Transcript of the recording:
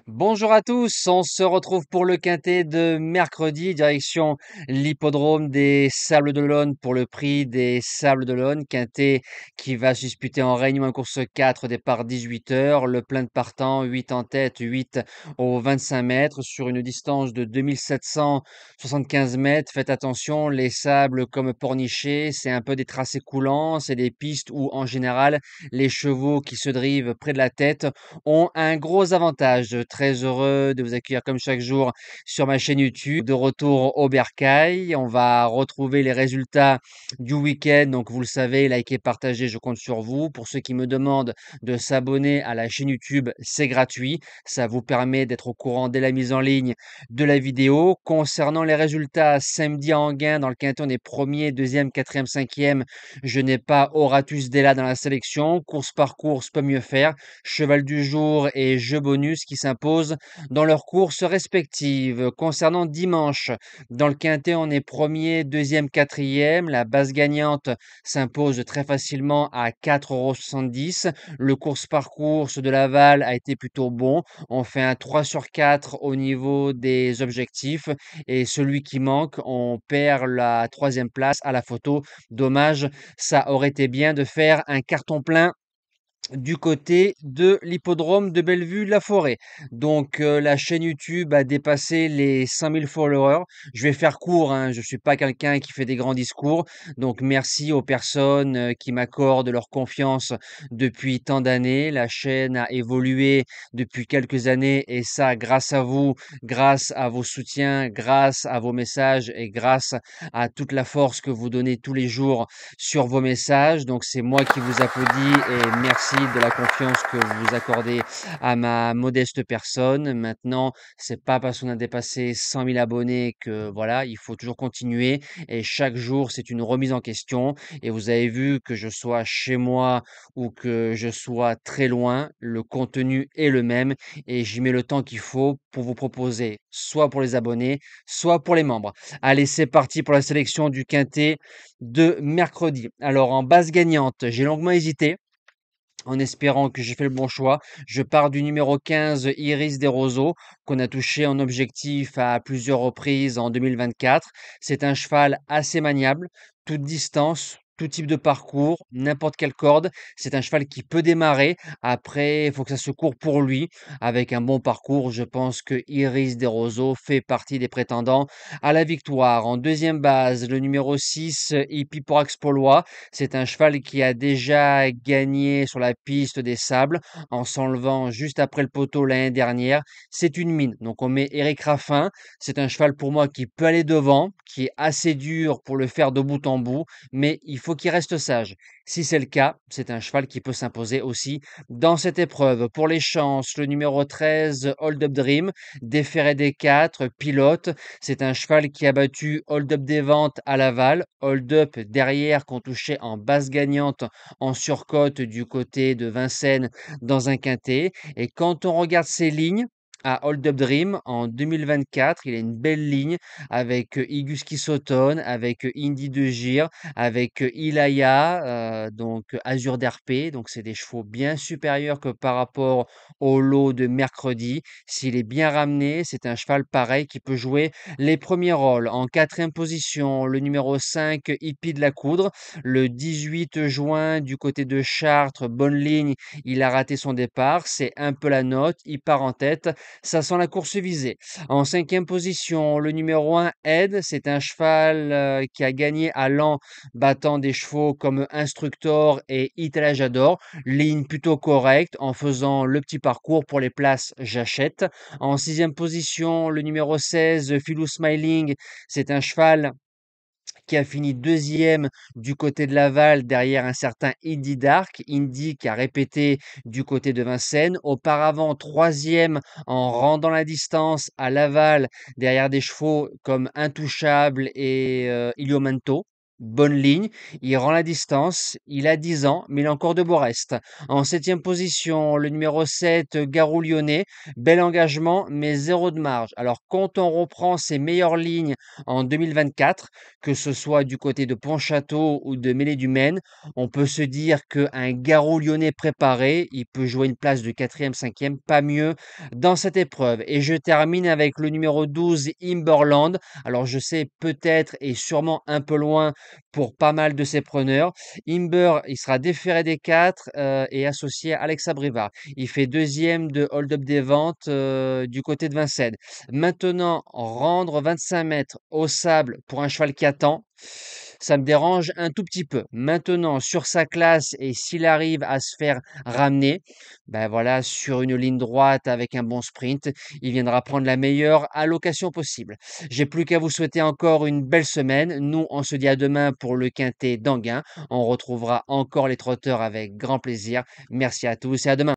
Bonjour à tous, on se retrouve pour le quintet de mercredi, direction l'hippodrome des Sables d'Olonne pour le prix des Sables d'Olonne. Quintet qui va se disputer en Réunion en course 4, départ 18 heures, le plein de partants, 8 en tête, 8 aux 25 mètres sur une distance de 2775 mètres. Faites attention, les sables comme Pornichet, c'est un peu des tracés coulants, c'est des pistes où en général les chevaux qui se drivent près de la tête ont un gros avantage. Très heureux de vous accueillir comme chaque jour sur ma chaîne YouTube. De retour au Bercail, on va retrouver les résultats du week-end. Donc vous le savez, likez, partagez, je compte sur vous. Pour ceux qui me demandent de s'abonner à la chaîne YouTube, c'est gratuit. Ça vous permet d'être au courant dès la mise en ligne de la vidéo. Concernant les résultats, samedi à Enghien, dans le quintet, on est premier, deuxième, quatrième, cinquième. Je n'ai pas Horatus Della dans la sélection. Course par course, peut mieux faire. Cheval du jour et jeu bonus qui s'imposent dans leurs courses respectives. Concernant dimanche, dans le quintet, on est premier, deuxième, quatrième. La base gagnante s'impose très facilement à 4,70 €. Le course par course de Laval a été plutôt bon. On fait un 3 sur 4 au niveau des objectifs et celui qui manque, on perd la troisième place à la photo. Dommage, ça aurait été bien de faire un carton plein du côté de l'hippodrome de Bellevue-la-Forêt. Donc la chaîne YouTube a dépassé les 100 000 followers. Je vais faire court, hein, je suis pas quelqu'un qui fait des grands discours. Donc merci aux personnes qui m'accordent leur confiance depuis tant d'années. La chaîne a évolué depuis quelques années et ça grâce à vous, grâce à vos soutiens, grâce à vos messages et grâce à toute la force que vous donnez tous les jours sur vos messages. Donc c'est moi qui vous applaudis et merci de la confiance que vous accordez à ma modeste personne. Maintenant, c'est pas parce qu'on a dépassé 100 000 abonnés que voilà, il faut toujours continuer et chaque jour, c'est une remise en question. Et vous avez vu que je sois chez moi ou que je sois très loin, le contenu est le même et j'y mets le temps qu'il faut pour vous proposer, soit pour les abonnés, soit pour les membres. Allez, c'est parti pour la sélection du quintet de mercredi. Alors en base gagnante, j'ai longuement hésité en espérant que j'ai fait le bon choix. Je pars du numéro 15, Iris des Roseaux, qu'on a touché en objectif à plusieurs reprises en 2024. C'est un cheval assez maniable, toute distance, tout type de parcours, n'importe quelle corde. C'est un cheval qui peut démarrer. Après, il faut que ça se court pour lui. Avec un bon parcours, je pense que Iris des Roseaux fait partie des prétendants à la victoire. En deuxième base, le numéro 6, Hippiporax Polois. C'est un cheval qui a déjà gagné sur la piste des sables en s'enlevant juste après le poteau l'année dernière. C'est une mine. Donc on met Eric Raffin. C'est un cheval pour moi qui peut aller devant, qui est assez dur pour le faire de bout en bout, mais il faut qu'il reste sage. Si c'est le cas, c'est un cheval qui peut s'imposer aussi dans cette épreuve. Pour les chances, le numéro 13, Hold Up Dream, déféré des 4, pilote. C'est un cheval qui a battu Hold Up des Ventes à Laval, Hold Up derrière qu'on touchait en basse gagnante en surcote du côté de Vincennes dans un quintet. Et quand on regarde ses lignes, à Hold Up Dream en 2024, il a une belle ligne avec Igus Kissoton, avec Indy de Gire, avec Ilaya, donc Azur d'RP. Donc c'est des chevaux bien supérieurs que par rapport au lot de mercredi. S'il est bien ramené, c'est un cheval pareil qui peut jouer les premiers rôles. En quatrième position, le numéro 5, Hippie de la Coudre. Le 18 juin, du côté de Chartres, bonne ligne, il a raté son départ. C'est un peu la note. Il part en tête. Ça sent la course visée. En cinquième position, le numéro 1, Ed. C'est un cheval qui a gagné à Lens, battant des chevaux comme Instructor et Italia J'adore. Ligne plutôt correcte. En faisant le petit parcours pour les places, j'achète. En sixième position, le numéro 16, Philou Smiling, c'est un cheval qui a fini deuxième du côté de Laval derrière un certain Indy Dark, Indy qui a répété du côté de Vincennes. Auparavant, troisième en rendant la distance à Laval derrière des chevaux comme Intouchable et Iliomanto. Bonne ligne, il rend la distance, il a 10 ans, mais il a encore de beaux restes. En septième position, le numéro 7, Garou Lyonnais, bel engagement, mais zéro de marge. Alors quand on reprend ses meilleures lignes en 2024, que ce soit du côté de Pontchâteau ou de Mêlée-du-Maine, on peut se dire qu'un Garou Lyonnais préparé, il peut jouer une place de quatrième, cinquième, pas mieux dans cette épreuve. Et je termine avec le numéro 12, Imberland. Alors je sais peut-être et sûrement un peu loin pour pas mal de ses preneurs. Imber, il sera déféré des 4 et associé à Alexa Brivard. Il fait deuxième de hold-up des ventes du côté de Vincennes. Maintenant, rendre 25 mètres au sable pour un cheval qui attend, ça me dérange un tout petit peu. Maintenant, sur sa classe et s'il arrive à se faire ramener, ben voilà, sur une ligne droite avec un bon sprint, il viendra prendre la meilleure allocation possible. J'ai plus qu'à vous souhaiter encore une belle semaine. Nous, on se dit à demain pour le quintet d'Anguin. On retrouvera encore les trotteurs avec grand plaisir. Merci à tous et à demain.